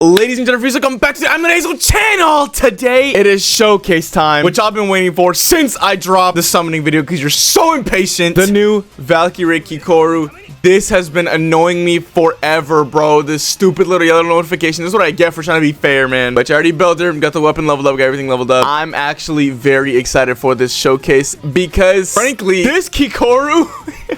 Ladies and gentlemen, welcome back to the I'm the Hazel channel. Today it is showcase time, which I've been waiting for since I dropped the summoning video because you're so impatient. The new Valkyrie Kikoru. This has been annoying me forever, bro. This stupid little yellow notification. This is what I get for trying to be fair, man. But you already built her, got the weapon leveled up, got everything leveled up. I'm actually very excited for this showcase because, frankly, this Kikoru,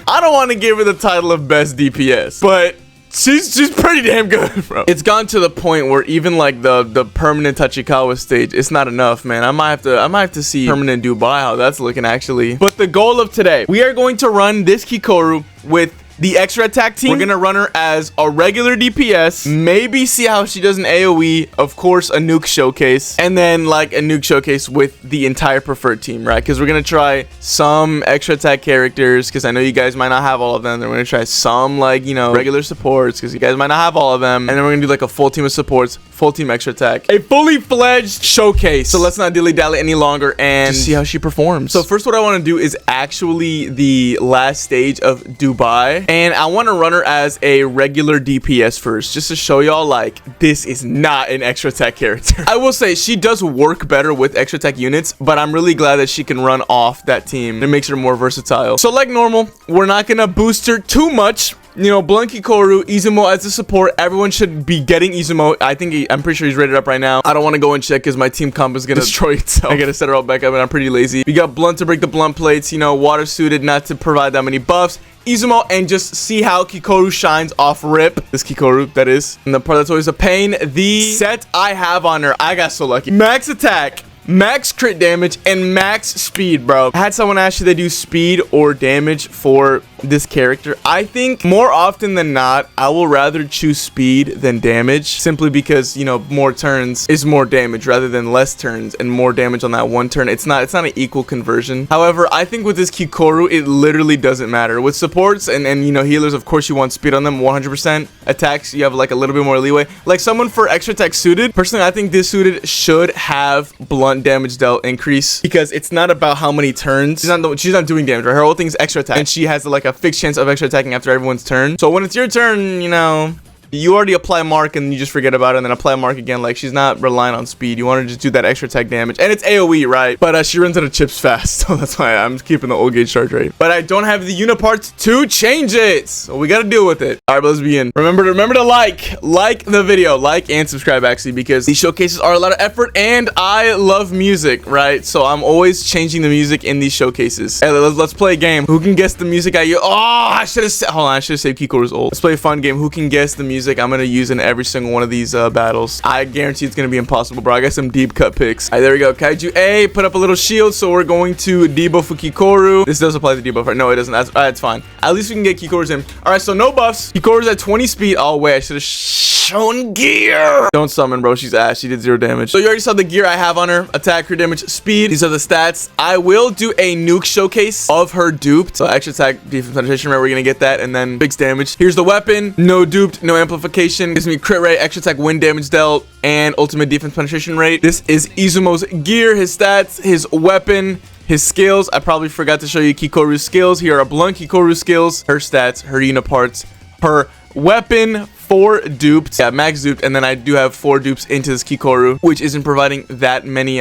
I don't want to give her the title of best DPS, but she's pretty damn good, bro. It's gone to the point where even like the permanent Tachikawa stage, it's not enough, man. I might have to see permanent Dubai how that's looking actually. But the goal of today, we are going to run this Kikoru with the extra attack team. We're gonna run her as a regular DPS, maybe see how she does in AoE, of course a nuke showcase, and then like a nuke showcase with the entire preferred team, right? Because we're gonna try some extra attack characters, because I know you guys might not have all of them. Then we're gonna try some, like, you know, regular supports, because you guys might not have all of them, and then we're gonna do like a full team of supports, full team extra attack, a fully fledged showcase. So let's not dilly-dally any longer and just see how she performs. So first, what I want to do is actually the last stage of Dubai, and I want to run her as a regular DPS first, just to show y'all like this is not an extra attack character. I will say she does work better with extra attack units, but I'm really glad that she can run off that team. It makes her more versatile. So like normal, we're not gonna boost her too much. You know, Blunt Kikoru, Izumo as a support. Everyone should be getting Izumo. I'm pretty sure he's rated up right now. I don't want to go and check because my team comp is going to destroy itself. I got to set her all back up and I'm pretty lazy. We got Blunt to break the Blunt plates, you know, water suited, not to provide that many buffs. Izumo, and just see how Kikoru shines off rip. This Kikoru, that is. And the part that's always a pain, the set I have on her, I got so lucky. Max attack, max crit damage, and max speed, bro. I had someone ask, should they do speed or damage for this character? I think more often than not, I will rather choose speed than damage, simply because, you know, more turns is more damage rather than less turns and more damage on that one turn. It's not an equal conversion. However, I think with this Kikoru, it literally doesn't matter. With supports and you know, healers, of course you want speed on them 100%. Attacks, you have like a little bit more leeway. Like someone for extra attack suited, personally, I think this suited should have blunt damage dealt increase, because it's not about how many turns. She's not doing damage, right? Her whole thing is extra attack, and she has like a fixed chance of extra attacking after everyone's turn. So when it's your turn, you know, you already apply mark and you just forget about it and then apply mark again. Like, she's not relying on speed. You want to just do that extra attack damage, and it's AoE, right? But she runs out of chips fast, so that's why I'm keeping the old gauge charge rate. But I don't have the unit parts to change it, so we got to deal with it. All right, but let's begin. Remember to like the video, like and subscribe actually, because these showcases are a lot of effort and I love music, right? So I'm always changing the music in these showcases. Hey, let's play a game. Who can guess the music I use? Oh, I should have said, hold on, I should have saved Kikoru's ult. Let's play a fun game. Who can guess the music I'm gonna use in every single one of these battles? I guarantee it's gonna be impossible, bro. I got some deep cut picks. All right, there we go. Kaiju A, put up a little shield, so we're going to debuff for Kikoru. This does apply to debuff, right? No, it doesn't. That's fine. At least we can get Kikoru's in. All right, so no buffs. Kikoru's at 20 speed. Oh wait, I should have shown gear. Don't summon, bro. She's ass. She did 0 damage. So you already saw the gear I have on her. Attack, crit damage, speed. These are the stats. I will do a nuke showcase of her duped. So extra attack, defense penetration rate, we're gonna get that, and then fixed damage. Here's the weapon. No duped, no amplification. Gives me crit rate, extra attack, wind damage dealt, and ultimate defense penetration rate. This is Izumo's gear, his stats, his weapon, his skills. I probably forgot to show you Kikoru's skills. Here are Blunt Kikoru's skills, her stats, her unit parts, her weapon, 4 duped, yeah, max duped, and then I do have 4 dupes into this Kikoru, which isn't providing that many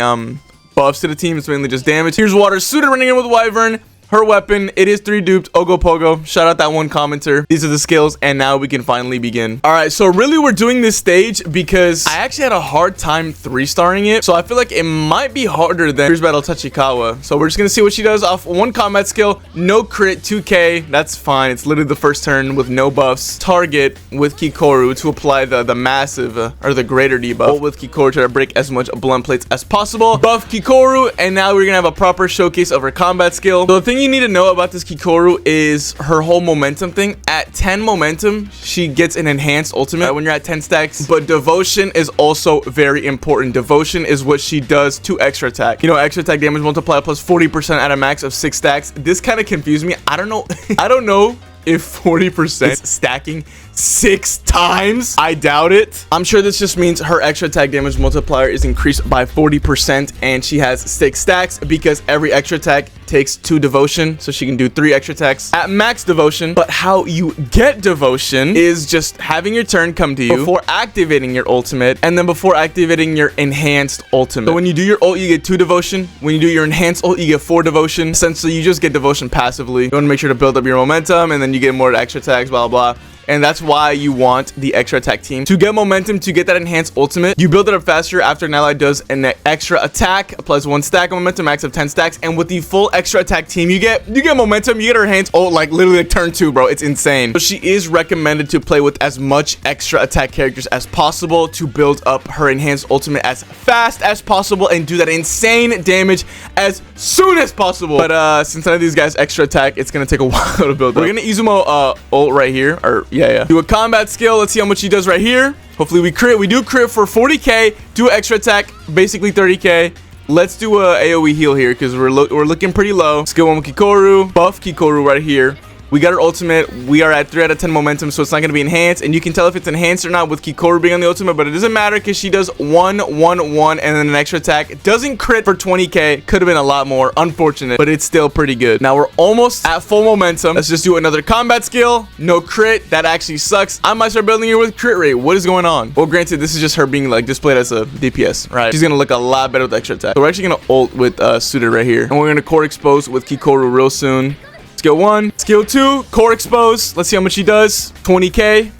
buffs to the team. It's mainly just damage. Here's water suited, running in with Wyvern. Her weapon, it is 3 duped. Ogo Pogo. Shout out that one commenter. These are the skills, and now we can finally begin. All right, so really we're doing this stage because I actually had a hard time 3-starring it, so I feel like it might be harder than Here's Battle Tachikawa. So we're just gonna see what she does off 1 combat skill. No crit, 2k. That's fine. It's literally the first turn with no buffs. Target with Kikoru to apply the massive or the greater debuff. Ult with Kikoru, try to break as much blunt plates as possible. Buff Kikoru, and now we're gonna have a proper showcase of her combat skill. So the thing you need to know about this Kikoru is her whole momentum thing. At 10 momentum, she gets an enhanced ultimate when you're at 10 stacks, but devotion is also very important. Devotion is what she does to extra attack. You know, extra attack damage multiplier plus 40% at a max of 6 stacks. This kind of confused me. I don't know if 40% is stacking 6 times? I doubt it. I'm sure this just means her extra attack damage multiplier is increased by 40% and she has 6 stacks because every extra attack takes 2 devotion, so she can do 3 extra attacks at max devotion. But how you get devotion is just having your turn come to you before activating your ultimate and then before activating your enhanced ultimate. So when you do your ult, you get 2 devotion. When you do your enhanced ult, you get 4 devotion. Essentially, you just get devotion passively. You want to make sure to build up your momentum and then you get more extra attacks, blah, blah, blah. And that's why you want the extra attack team. To get momentum, to get that enhanced ultimate, you build it up faster after an ally does an extra attack, applies 1 stack of momentum, max of 10 stacks. And with the full extra attack team, you get momentum, you get her enhanced ult like literally like turn 2, bro. It's insane. So she is recommended to play with as much extra attack characters as possible to build up her enhanced ultimate as fast as possible and do that insane damage as soon as possible. But since none of these guys extra attack, it's gonna take a while to build up. We're gonna Izumo ult right here, or yeah. Do a combat skill. Let's see how much he does right here. Hopefully we crit. We do crit for 40k. Do an extra attack, basically 30k. Let's do a AoE heal here because we're looking pretty low. Skill 1 with Kikoru. Buff Kikoru right here. We got our ultimate. We are at 3 out of 10 momentum, so it's not going to be enhanced. And you can tell if it's enhanced or not with Kikoru being on the ultimate, but it doesn't matter because she does 1, 1, 1, and then an extra attack. It doesn't crit for 20k. Could have been a lot more. Unfortunate, but it's still pretty good. Now we're almost at full momentum. Let's just do another combat skill. No crit. That actually sucks. I might start building her with crit rate. What is going on? Well, granted, this is just her being like displayed as a DPS, right? She's going to look a lot better with extra attack. So we're actually going to ult with suited right here. And we're going to core expose with Kikoru real soon. Skill 1, skill 2, core expose. Let's see how much he does. 20k.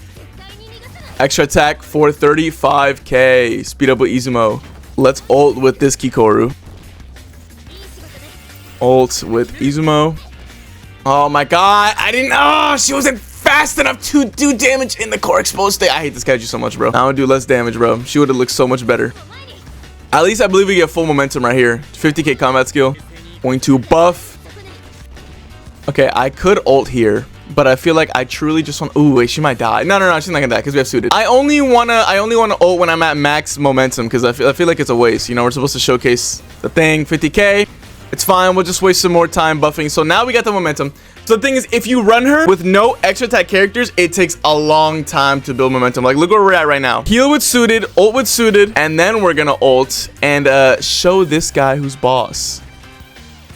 Extra attack for 35k. Speed up with Izumo. Let's ult with this Kikoru. Ult with Izumo. Oh my god. She wasn't fast enough to do damage in the core expose state. I hate this Kaiju so much, bro. I'm gonna do less damage, bro. She would have looked so much better. At least I believe we get full momentum right here. 50k combat skill. Going to buff. Okay, I could ult here, but I feel like I truly just want. Ooh, wait, she might die. No, she's not gonna die because we have suited. I only wanna ult when I'm at max momentum because I feel like it's a waste. You know, we're supposed to showcase the thing. 50k. It's fine. We'll just waste some more time buffing. So now we got the momentum. So the thing is, if you run her with no extra attack characters, it takes a long time to build momentum. Like, look where we're at right now. Heal with suited, ult with suited, and then we're gonna ult and show this guy who's boss.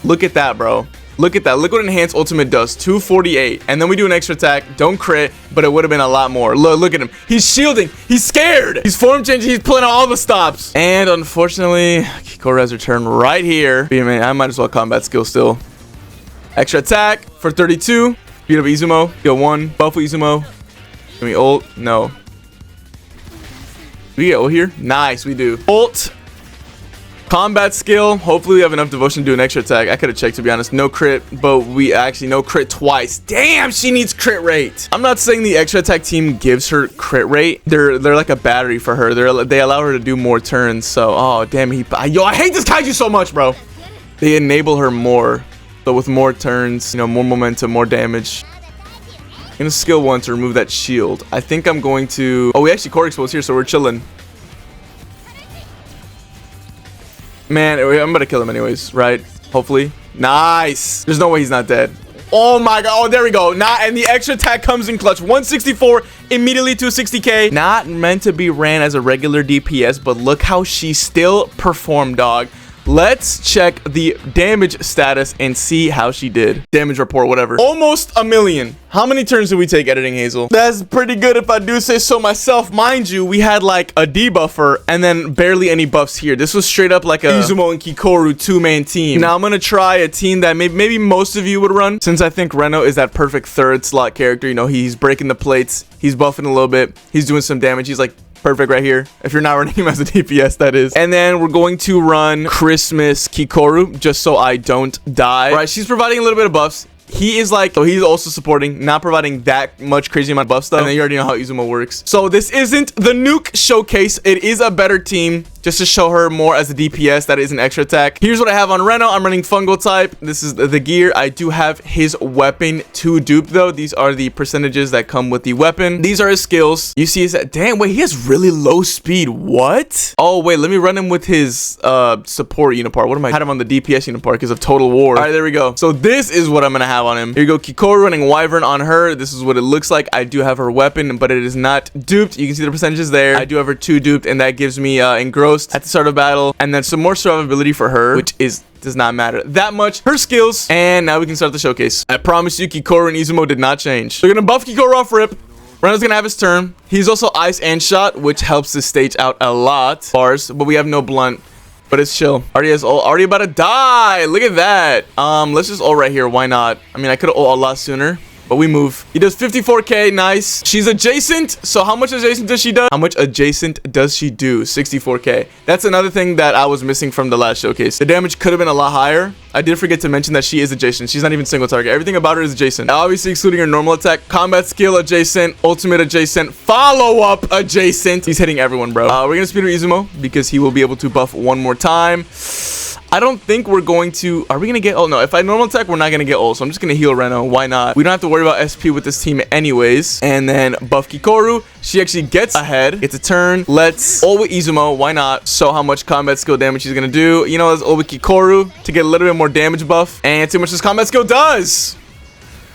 Look at that, bro. Look at that. Look what enhanced ultimate does. 248. And then we do an extra attack. Don't crit, but it would have been a lot more. Look at him. He's shielding. He's scared. He's form changing. He's pulling out all the stops. And unfortunately, Kikoru has her turn right here. I might as well combat skill still. Extra attack for 32. Speed up Izumo. Skill 1. Buff with Izumo. Can we ult? No. Do we get ult here? Nice, we do. Ult. Combat skill. Hopefully we have enough devotion to do an extra attack. I could have checked, to be honest. No crit, but we actually no crit twice. Damn, she needs crit rate. I'm not saying the extra attack team gives her crit rate. They're like a battery for her. They allow her to do more turns. So, oh damn, I hate this Kaiju so much, bro. They enable her more, but with more turns, you know, more momentum, more damage. I'm gonna skill 1 to remove that shield. I think I'm going to. Oh, we actually core expose here, so we're chilling. Man, I'm gonna kill him anyways, right? Hopefully. Nice. There's no way he's not dead. Oh my god. Oh, there we go. And the extra attack comes in clutch. 164 immediately to 60k. Not meant to be ran as a regular DPS, but look how she still performed, dog. Let's check the damage status and see how she did. Damage report, whatever. Almost a million. How many turns did we take editing Hazel? That's pretty good if I do say so myself. Mind you, we had like a debuffer and then barely any buffs here. This was straight up like a Izumo and Kikoru 2-man team. Now I'm gonna try a team that maybe most of you would run, since I think Reno is that perfect 3rd slot character. You know, he's breaking the plates. He's buffing a little bit. He's doing some damage. He's like perfect right here. If you're not running him as a DPS, that is. And then we're going to run Christmas Kikoru just so I don't die. All right, she's providing a little bit of buffs. He is like, so he's also supporting, not providing that much crazy amount of buff stuff. And then you already know how Izumo works. So this isn't the nuke showcase. It is a better team just to show her more as a DPS that is an extra attack. Here's what I have on Reno. I'm running fungal type. This is the gear. I do have his weapon to dupe though. These are the percentages that come with the weapon. These are his skills. You see his, damn, wait, he has really low speed. What? Oh wait, let me run him with his support unipart. What am I? Had him on the DPS unipart because of Total War. All right, there we go. So this is what I'm gonna have on him. Here you go, Kikoru running Wyvern on her. This is what it looks like. I do have her weapon, but it is not duped. You can see the percentages there. I do have her 2 duped, and that gives me engrossed at the start of battle, and then some more survivability for her, which does not matter that much. Her skills, and now we can start the showcase. I promise you, Kikoru and Izumo did not change. We're gonna buff Kikoru off rip. Reno's gonna have his turn. He's also ice and shot, which helps this stage out a lot. Bars, but we have no blunt. But it's chill. Already has ult. Already about to die. Look at that. Let's just ult right here. Why not? I mean, I could have ult a lot sooner, but we move. He does 54k. Nice. She's adjacent. So how much adjacent does she do? How much adjacent does she do? 64k. That's another thing that I was missing from the last showcase. The damage could have been a lot higher. I did forget to mention that she is adjacent. She's not even single target. Everything about her is adjacent. Obviously excluding her normal attack. Combat skill adjacent. Ultimate adjacent. Follow-up adjacent. He's hitting everyone, bro. We're gonna speed her Izumo because he will be able to buff one more time. I don't think we're going to... Are we going to get... Oh, no. If I normal attack, we're not going to get ult. So I'm just going to heal Reno. Why not? We don't have to worry about SP with this team anyways. And then buff Kikoru. She actually gets ahead. It's a turn. Let's ult with Izumo. Why not? Show how much combat skill damage she's going to do. You know, let's ult with Kikoru to get a little bit more damage buff. And see how much this combat skill does.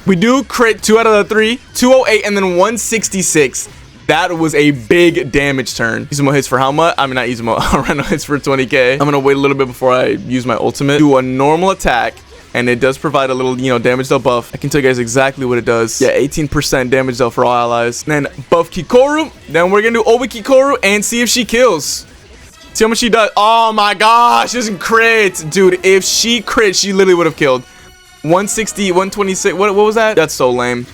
We do crit 2 out of the 3. 208 and then 166. That was a big damage turn. Izumo hits for how much? I mean, not Izumo. Reno hits for 20k. I'm going to wait a little bit before I use my ultimate. Do a normal attack. And it does provide a little, you know, damage dealt buff. I can tell you guys exactly what it does. Yeah, 18% damage dealt for all allies. And then buff Kikoru. Then we're going to do Obi Kikoru and see if she kills. See how much she does. Oh my gosh. She doesn't crit. Dude, if she crit, she literally would have killed. 160, 126. What was that? That's so lame.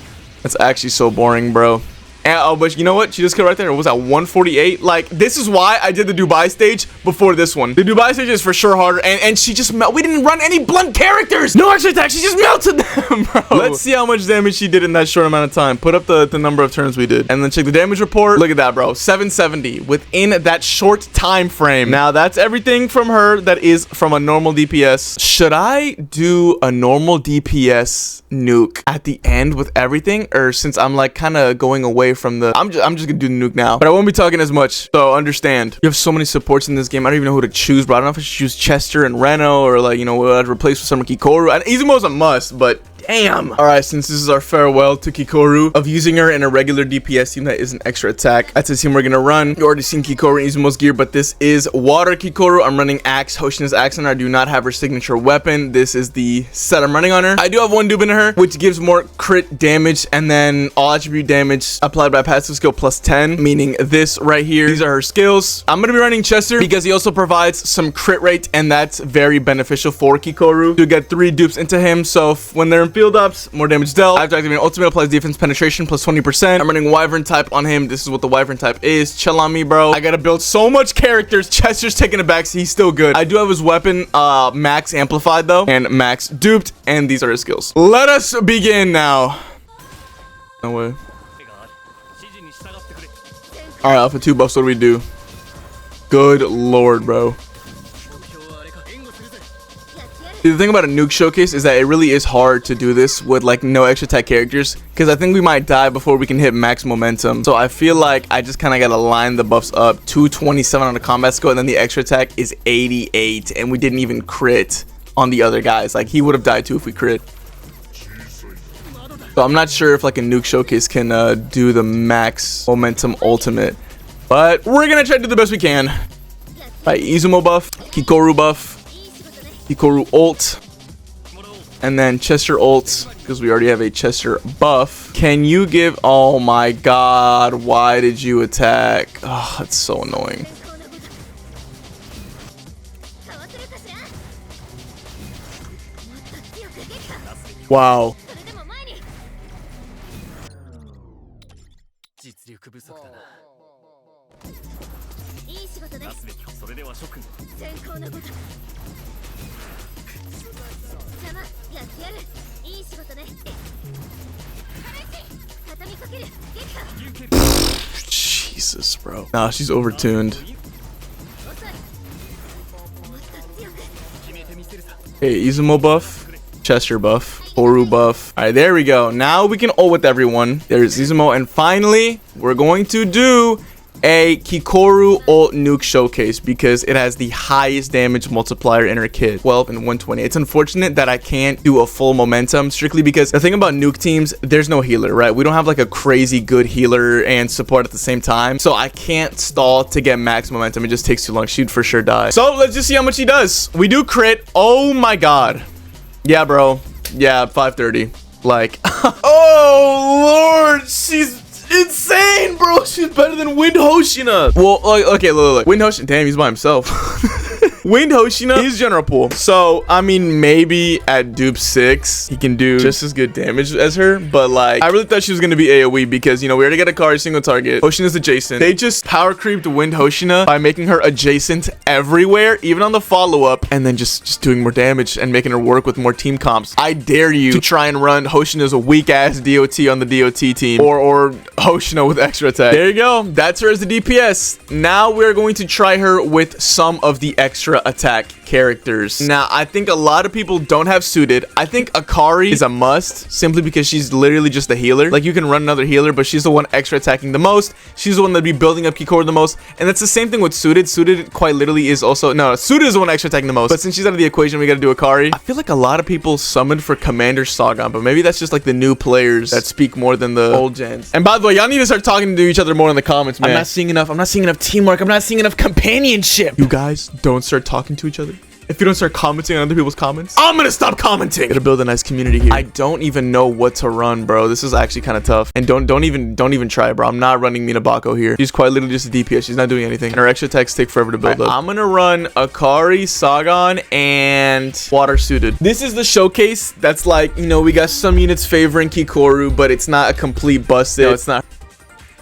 That's actually so boring, bro. And, oh, but you know what? She just killed right there. What was that? 148? Like, this is why I did the Dubai stage before this one. The Dubai stage is for sure harder. And she just we didn't run any blunt characters. No extra attack. She just melted them, bro. Let's see how much damage she did in that short amount of time. Put up the number of turns we did. And then check the damage report. Look at that, bro. 770 within that short time frame. Now, that's everything from her that is from a normal DPS. Should I do a normal DPS nuke at the end with everything? Or since I'm like kind of going away from the... I'm just gonna do the nuke now. But I won't be talking as much. So understand. You have so many supports in this game. I don't even know who to choose, bro. I don't know if I should choose Chester and Reno or like, you know, what I'd replace with some Kikoru. And Izumo's a must, but... Damn. All right, since this is our farewell to Kikoru of using her in a regular DPS team that is an extra attack, that's the team we're gonna run. You already seen Kikoru and Izumo's gear, but this is water Kikoru. I'm running Axe, Hoshina's Axe on her. I do not have her signature weapon. This is the set I'm running on her. I do have one dupe in her, which gives more crit damage and then all attribute damage applied by passive skill plus 10, meaning this right here. These are her skills. I'm gonna be running Chester because he also provides some crit rate, and that's very beneficial for Kikoru to get 3 dupes into him. So when they're in field ups, more damage dealt. I have to activate ultimate, applies defense penetration plus 20%. I'm running Wyvern type on him. This is what the Wyvern type is. Chill on me, bro. I gotta build so much characters. Chester's taking it back, so he's still good. I do have his weapon max amplified though, and max duped, and these are his skills. Let us begin now. No way. All right, Alpha 2 buffs. What do we do? Good lord, bro. The thing about a nuke showcase is that it really is hard to do this with like no extra attack characters, because I think we might die before we can hit max momentum. So I feel like I just kind of gotta line the buffs up. 227 on the combat skill, and then the extra attack is 88, and we didn't even crit on the other guys. Like, he would have died too if we crit. So I'm not sure if like a nuke showcase can do the max momentum ultimate, but we're gonna try to do the best we can. Right, Izumo buff, Kikoru buff, Kikoru ult, and then Chester ult, because we already have a Chester buff. Can you give... Oh my god, why did you attack? Oh, that's so annoying. Wow. Jesus, bro. Nah, she's overtuned. Okay, Izumo buff, Chester buff, Oru buff. All right, there we go. Now we can ult with everyone. There's Izumo, and finally, we're going to do a Kikoru ult nuke showcase because it has the highest damage multiplier in her kit, 12 and 120. It's unfortunate that I can't do a full momentum strictly because the thing about nuke teams, there's no healer, right? We don't have like a crazy good healer and support at the same time, so I can't stall to get max momentum. It just takes too long. She'd for sure die. So let's just see how much he does. We do crit. Oh my god. Yeah, bro. Yeah, 530. Like, oh lord, she's insane, bro. She's better than Wind Hoshina. Well, like, okay, look. Wind Hoshina, damn, he's by himself. Wind Hoshina is general pool. So, I mean, maybe at dupe 6, he can do just as good damage as her. But, like, I really thought she was going to be AoE because, you know, we already got a Kari single target. Hoshina's adjacent. They just power creeped Wind Hoshina by making her adjacent everywhere, even on the follow-up, and then just doing more damage and making her work with more team comps. I dare you to try and run Hoshina's weak-ass DOT on the DOT team. Or Hoshina with extra attack. There you go. That's her as the DPS. Now we're going to try her with some of the extra attack characters. Now, I think a lot of people don't have suited. I think Akari is a must simply because she's literally just a healer. Like, you can run another healer, but she's the one extra attacking the most. She's the one that'd be building up Kikoru the most. And that's the same thing with suited. Suited quite literally is also, no, suited is the one extra attacking the most. But since she's out of the equation, we gotta do Akari. I feel like a lot of people summoned for Commander Sagan, but maybe that's just like the new players that speak more than the old gens. And by the way, y'all need to start talking to each other more in the comments, man. I'm not seeing enough teamwork. I'm not seeing enough companionship. You guys don't start talking to each other. If you don't start commenting on other people's comments, I'm gonna stop commenting. Gotta build a nice community here. I don't even know what to run, bro. This is actually kind of tough. And don't even try, bro. I'm not running Minabako here. She's quite literally just a DPS. She's not doing anything. And her extra attacks take forever to build up. I'm gonna run Akari, Sagan, and water suited. This is the showcase that's like, you know, we got some units favoring Kikoru, but it's not a complete busted. No, it's not.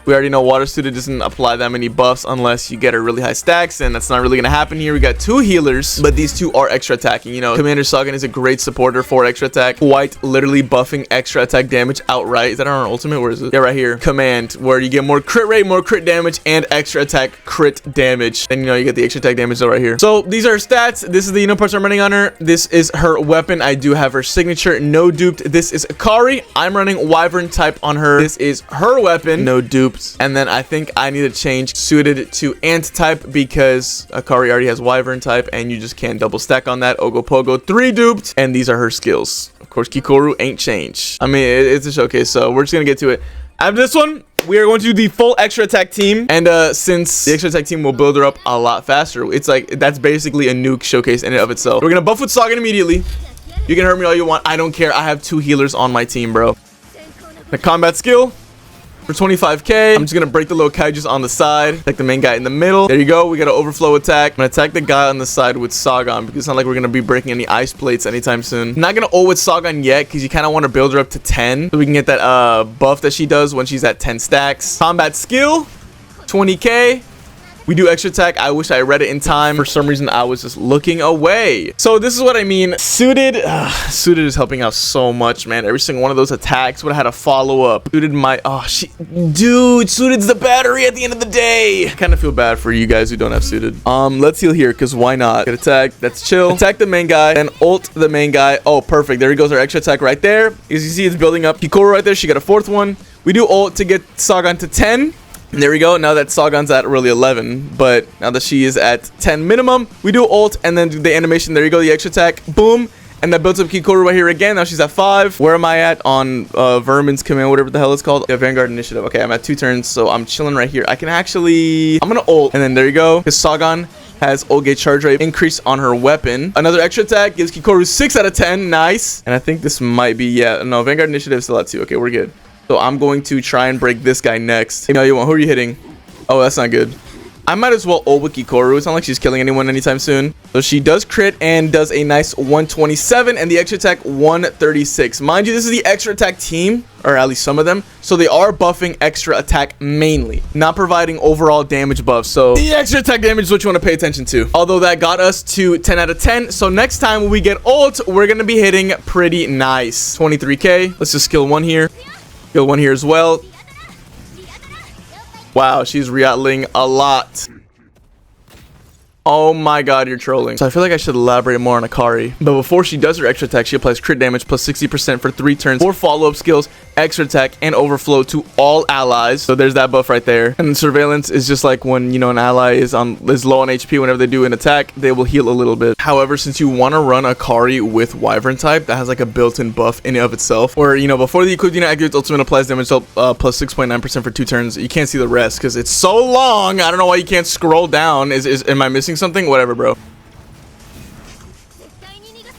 We already know water suited doesn't apply that many buffs unless you get her really high stacks, and that's not really gonna happen here. We got 2 healers, but these 2 are extra attacking. You know, Commander Sagan is a great supporter for extra attack, quite literally buffing extra attack damage outright. Is that on our ultimate? Where is it? Yeah, right here. Command, where you get more crit rate, more crit damage, and extra attack crit damage. And you know, you get the extra attack damage right here. So these are her stats. This is the parts I'm running on her. This is her weapon. I do have her signature, no duped. This is Akari. I'm running Wyvern type on her. This is her weapon, no duped. And then I think I need to change suited to ant type because Akari already has Wyvern type and you just can't double stack on that. Ogopogo 3 duped, and these are her skills. Of course, Kikoru ain't changed. I mean, it's a showcase, so we're just gonna get to it. After this one, we are going to do the full extra attack team, and since the extra attack team will build her up a lot faster, it's like that's basically a nuke showcase in and of itself. We're gonna buff with Sagan immediately. You can hurt me all you want. I don't care. I have 2 healers on my team, bro. The combat skill for 25k. I'm just gonna break the little kaijus on the side, attack the main guy in the middle. There you go. We got an overflow attack. I'm gonna attack the guy on the side with Sagan because it's not like we're gonna be breaking any ice plates anytime soon. I'm not gonna ult with Sagan yet because you kind of want to build her up to 10 so we can get that buff that she does when she's at 10 stacks. Combat skill 20k. We do extra attack. I wish I read it in time. For some reason, I was just looking away. So this is what I mean. Suited is helping out so much, man. Every single one of those attacks would have had a follow-up. Suited my... Dude, Suited's the battery at the end of the day. I kind of feel bad for you guys who don't have Suited. Let's heal here, because why not? Get attack. That's chill. Attack the main guy, then ult the main guy. Oh, perfect. There he goes. Our extra attack right there. As you see, it's building up. Kikoru right there. She got a 4th one. We do ult to get Sagan to 10. There we go. Now that Sagan's at really 11, but now that she is at 10 minimum, we do ult and then do the animation. There you go, the extra attack, boom, and that builds up Kikoru right here again. Now she's at 5. Where am I at on Vermin's command, whatever the hell it's called? Yeah, Vanguard Initiative. Okay, I'm at 2 turns, so I'm chilling right here. I can actually, I'm gonna ult, and then there you go. Because Sagan has ult gauge charge rate increase on her weapon. Another extra attack gives Kikoru 6 out of 10. Nice. And I think this might be, yeah, no, Vanguard Initiative is still at 2. Okay, we're good. So I'm going to try and break this guy next. Hey, no, you want, who are you hitting? Oh, that's not good. I might as well ult with Kikoru. It's not like she's killing anyone anytime soon. So she does crit and does a nice 127 and the extra attack 136. Mind you, this is the extra attack team, or at least some of them. So they are buffing extra attack mainly, not providing overall damage buffs. So the extra attack damage is what you want to pay attention to. Although that got us to 10 out of 10. So next time when we get ult, we're going to be hitting pretty nice. 23k. Let's just skill 1 here. Skill 1 here as well. Wow, she's reatling a lot. Oh my god, you're trolling. So I feel like I should elaborate more on Akari. But before she does her extra attack, she applies crit damage plus 60% for 3 turns, 4 follow-up skills, extra attack, and overflow to all allies. So there's that buff right there. And then surveillance is just like when, you know, an ally is low on HP. Whenever they do an attack, they will heal a little bit. However, since you want to run Akari with Wyvern type, that has like a built-in buff in and of itself. Where, you know, before the equipped unit activates ultimate, applies damage plus 6.9% for 2 turns. You can't see the rest because it's so long. I don't know why you can't scroll down. Am I missing something? Whatever, bro.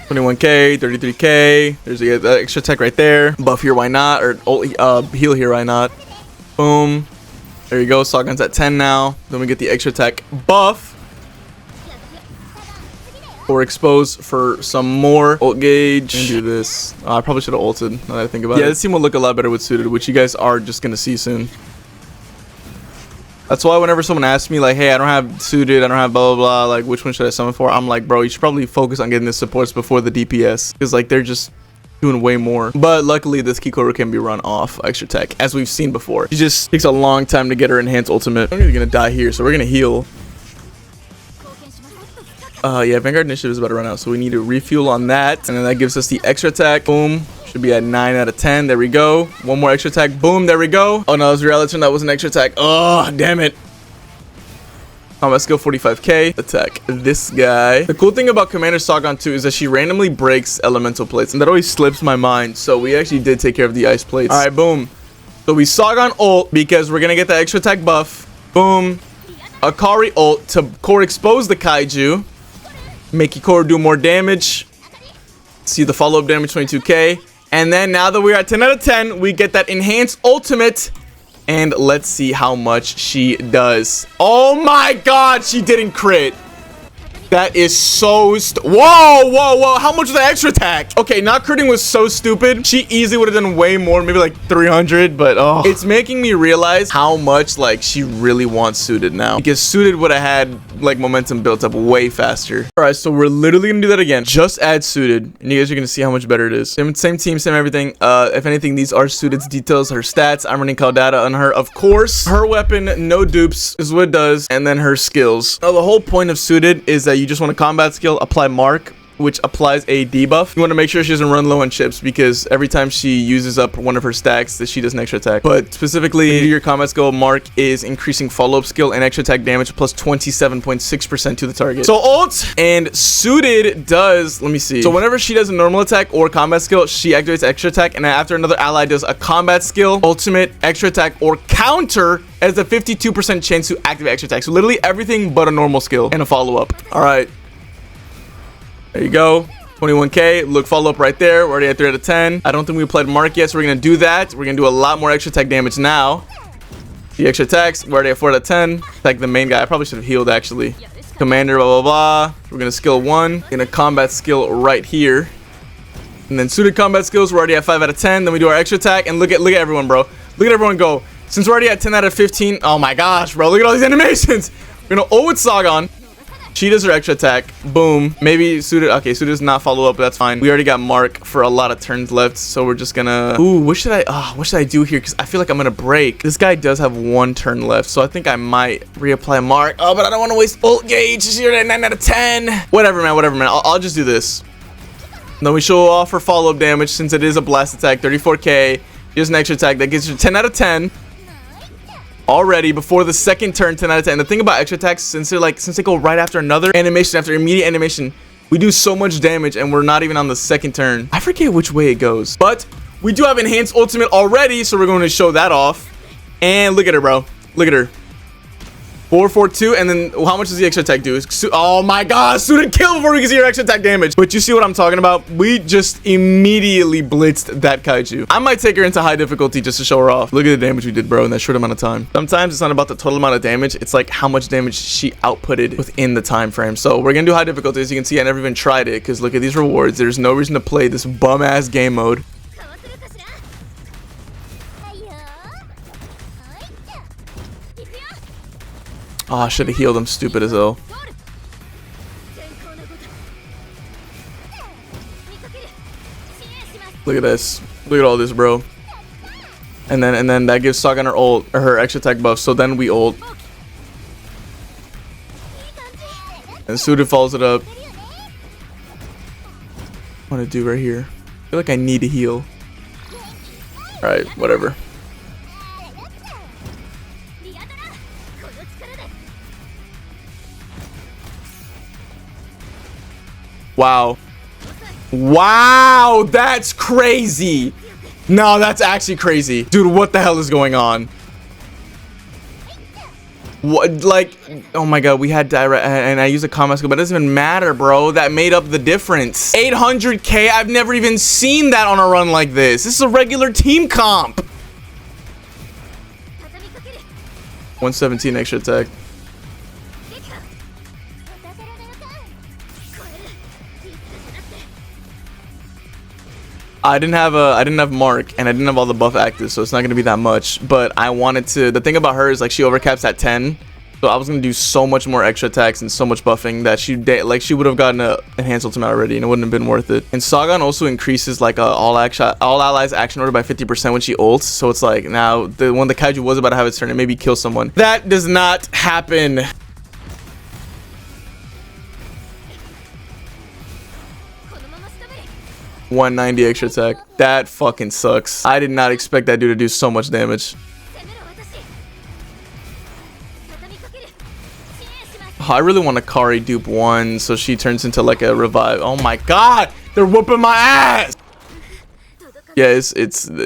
21k, 33k. There's the extra tech right there. Buff here, why not? Or heal here, why not? Boom. There you go. Sagan's at 10 now. Then we get the extra tech buff. Or expose for some more ult gauge. And do this. I probably should have ulted now that I think about it. Yeah, this team will look a lot better with suited, which you guys are just gonna see soon. That's why whenever someone asks me like, hey, I don't have suited, I don't have blah blah blah, like which one should I summon for, I'm like, bro, you should probably focus on getting the supports before the DPS, because like they're just doing way more. But luckily this Kikoru can be run off extra tech, as we've seen before. It just takes a long time to get her enhanced ultimate. I'm gonna die here, so we're gonna heal. Yeah, Vanguard Initiative is about to run out, so we need to refuel on that, and then that gives us the extra attack. Boom. Should be at 9 out of 10. There we go. One more extra attack. Boom. There we go. Oh no, it was Reality. That was an extra attack. Oh, damn it. Combat skill 45k. Attack this guy. The cool thing about Commander Sagan 2 is that she randomly breaks elemental plates, and that always slips my mind. So we actually did take care of the ice plates. All right, boom. So we Sagan ult because we're gonna get that extra attack buff. Boom. Akari ult to core expose the Kaiju. Make Kikoru do more damage. See the follow-up damage 22k. And then now that we're at 10 out of 10, we get that enhanced ultimate. And let's see how much she does. Oh my god, she didn't crit. That is so whoa. How much was the extra attack? Okay, not critting was so stupid. She easily would have done way more, maybe like 300, but oh. It's making me realize how much like she really wants suited now. Because suited would have had like momentum built up way faster. All right, so we're literally gonna do that again. Just add suited, and you guys are gonna see how much better it is. Same team, same everything. If anything, these are suited's details, her stats. I'm running call data on her, of course. Her weapon, no dupes, is what it does, and then her skills. Now, the whole point of suited is that you just want a combat skill, apply mark, which applies a debuff. You want to make sure she doesn't run low on chips, because every time she uses up one of her stacks, that she does an extra attack. But specifically, your combat skill mark is increasing follow-up skill and extra attack damage plus 27.6% to the target. So ult and suited does, let me see. So whenever she does a normal attack or combat skill, she activates extra attack, and then after another ally does a combat skill, ultimate, extra attack, or counter, has a 52% chance to activate extra attack. So literally everything but a normal skill and a follow-up. All right. There you go. 21k. Look, follow up right there. We're already at 3 out of 10. I don't think we applied mark yet, so we're going to do that. We're going to do a lot more extra attack damage now. The extra attacks. We're already at 4 out of 10. Like the main guy. I probably should have healed, actually. Commander, blah, blah, blah. We're going to skill 1. In a combat skill right here. And then suited combat skills. We're already at 5 out of 10. Then we do our extra attack. And look at everyone, bro. Look at everyone go. Since we're already at 10 out of 15. Oh my gosh, bro. Look at all these animations. We're going to ult with Sagan. She does her extra attack. Boom. Maybe suited. Okay, suited does not follow up, but that's fine. We already got mark for a lot of turns left, so we're just gonna. Ooh, what should I do here? Because I feel like I'm gonna break. This guy does have 1 turn left, so I think I might reapply mark. Oh, but I don't want to waste ult gauge. She's here at 9 out of 10. Whatever, man. I'll just do this. Then we show off her follow-up damage since it is a blast attack. 34k. Here's an extra attack that gives you 10 out of 10. Already before the second turn, 10 out of 10. The thing about extra attacks, since they go right after another animation, after immediate animation, we do so much damage and we're not even on the second turn. I forget which way it goes, but we do have enhanced ultimate already, so we're going to show that off. And look at her, bro. Look at her. 442, and then how much does the extra attack do? Oh my god, suited kill before we can see her extra attack damage. But you see what I'm talking about? We just immediately blitzed that Kaiju. I might take her into high difficulty just to show her off. Look at the damage we did, bro, in that short amount of time. Sometimes it's not about the total amount of damage, it's like how much damage she outputted within the time frame. So we're gonna do high difficulty. As you can see, I never even tried it, because look at these rewards. There's no reason to play this bum-ass game mode. Oh, I should have healed him. Stupid as hell. Look at this. Look at all this, bro. And then that gives Sagan her ult, or her extra attack buff. So then we ult. And Suda follows it up. What do I do right here? I feel like I need to heal. Alright, whatever. Wow. Wow, that's crazy. No, that's actually crazy. Dude, what the hell is going on? What, like, oh my god, we had direct, and I used a combat skill, but it doesn't even matter, bro. That made up the difference. 800k, I've never even seen that on a run like this. This is a regular team comp. 117 extra attack. I didn't have Mark, and I didn't have all the buff active, so it's not gonna be that much. But I wanted to. The thing about her is like she overcaps at 10, so I was gonna do so much more extra attacks and so much buffing that she would have gotten a enhanced ultimate already, and it wouldn't have been worth it. And Sagan also increases like all allies action order by 50% when she ults, so it's like now when the Kaiju was about to have its turn, it maybe kill someone. That does not happen. 190 extra attack. That fucking sucks. I did not expect that dude to do so much damage. Oh, I really want to Kari dupe 1 so she turns into like a revive. Oh my god, they're whooping my ass. Yeah,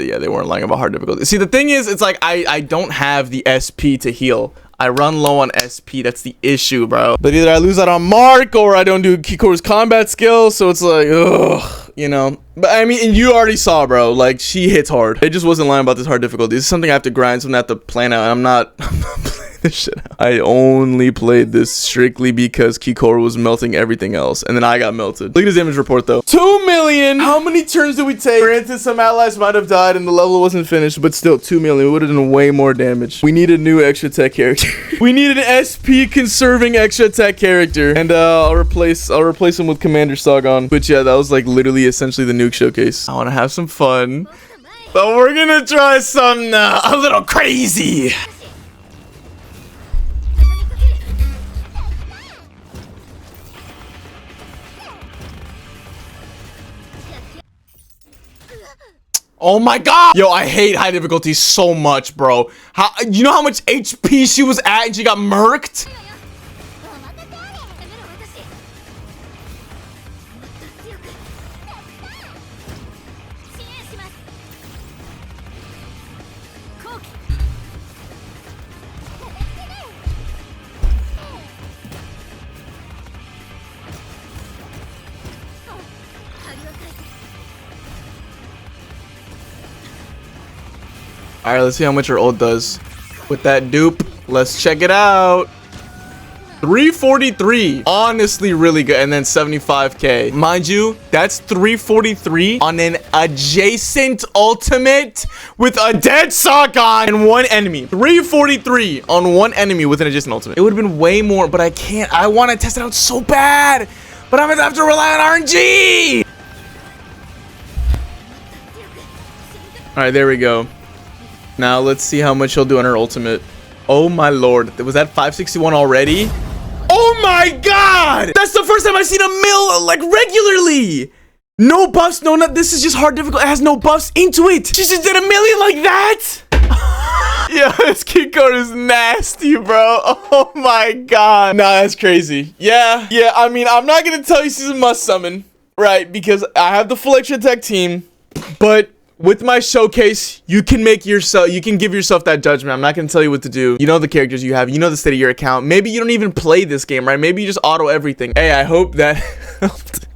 yeah, they weren't lying about hard difficulty. See, the thing is, it's like I don't have the SP to heal. I run low on SP. That's the issue, bro. But either I lose out on Mark or I don't do Kikoru's combat skill. So it's like, ugh, you know. But I mean, you already saw, bro. Like, she hits hard. It just wasn't lying about this hard difficulty. This is something I have to grind, something I have to plan out. And I'm not playing this shit out. I only played this strictly because Kikoru was melting everything else. And then I got melted. Look at his damage report, though. 2 million. How many turns did we take? Granted, some allies might have died and the level wasn't finished. But still, 2 million. We would have done way more damage. We need a new extra tech character. We need an SP conserving extra attack character, and I'll replace him with Commander Sagan. But yeah, that was like literally essentially the nuke showcase. I want to have some fun, but we're gonna try something a little crazy. Oh my god! Yo, I hate high difficulty so much, bro. You know how much HP she was at and she got murked? Alright, let's see how much her ult does with that dupe. Let's check it out. 343. Honestly, really good. And then 75k. Mind you, that's 343 on an adjacent ultimate with a dead Sagan and one enemy. 343 on one enemy with an adjacent ultimate. It would have been way more, but I can't. I want to test it out so bad, but I'm gonna have to rely on RNG. Alright, there we go. Now let's see how much she'll do on her ultimate. Oh my lord. Was that 561 already? Oh my god! That's the first time I've seen a mill like regularly. No buffs, no, not. This is just hard difficult. It has no buffs into it. She just did a million like that. Yeah, this Kikoru is nasty, bro. Oh my god. Nah, that's crazy. Yeah, I mean, I'm not gonna tell you she's a must summon, right? Because I have the full extra tech team, but with my showcase, you can give yourself that judgment. I'm not going to tell you what to do. You know the characters you have. You know the state of your account. Maybe you don't even play this game, right? Maybe you just auto everything. Hey, I hope that helped.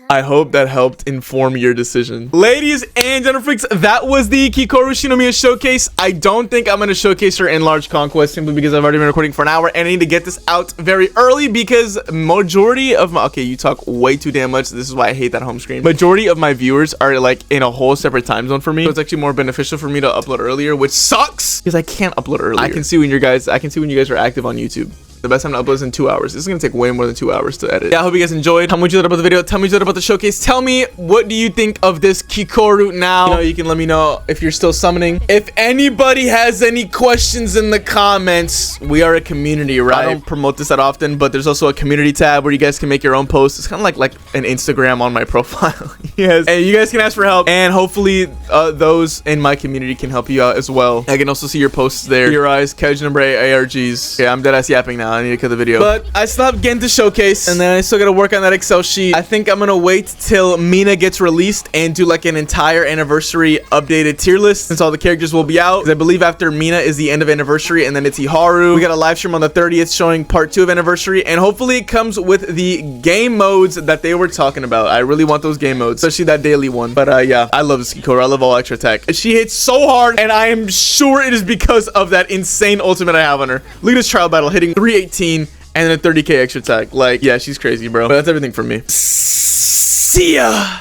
I hope that helped inform your decision. Ladies and gentlemen freaks, that was the Kikoru Shinomiya showcase. I don't think I'm going to showcase her in Large Conquest simply because I've already been recording for an hour and I need to get this out very early because majority of my... Okay, you talk way too damn much. This is why I hate that home screen. Majority of my viewers are like in a whole separate time zone for me. So it's actually more beneficial for me to upload earlier, which sucks because I can't upload earlier. I can see when you guys are active on YouTube. The best time to upload is in 2 hours. This is gonna take way more than 2 hours to edit. Yeah, I hope you guys enjoyed. Tell me what you thought about the video. Tell me what you thought about the showcase. Tell me, what do you think of this Kikoru now? You know, you can let me know if you're still summoning. If anybody has any questions in the comments, we are a community, right? I don't promote this that often, but there's also a community tab where you guys can make your own posts. It's kind of like an Instagram on my profile. Yes. And you guys can ask for help, and hopefully those in my community can help you out as well. I can also see your posts there. Your eyes, Kaiju number 8 ARGs. Okay, I'm dead ass yapping now. I need to cut the video. But I still have Gen to showcase, and then I still gotta work on that Excel sheet. I think I'm gonna wait till Mina gets released and do like an entire anniversary updated tier list, since all the characters will be out. Because I believe after Mina is the end of anniversary, and then it's Iharu. We got a live stream on the 30th showing part 2 of anniversary, and hopefully it comes with the game modes that they were talking about. I really want those game modes, especially that daily one. But yeah, I love this Kikoru. I love all extra attack. She hits so hard, and I am sure it is because of that insane ultimate I have on her. Look at this trial battle, hitting 318 and then a 30k extra attack. Like, yeah, she's crazy, bro. But that's everything from me. See ya!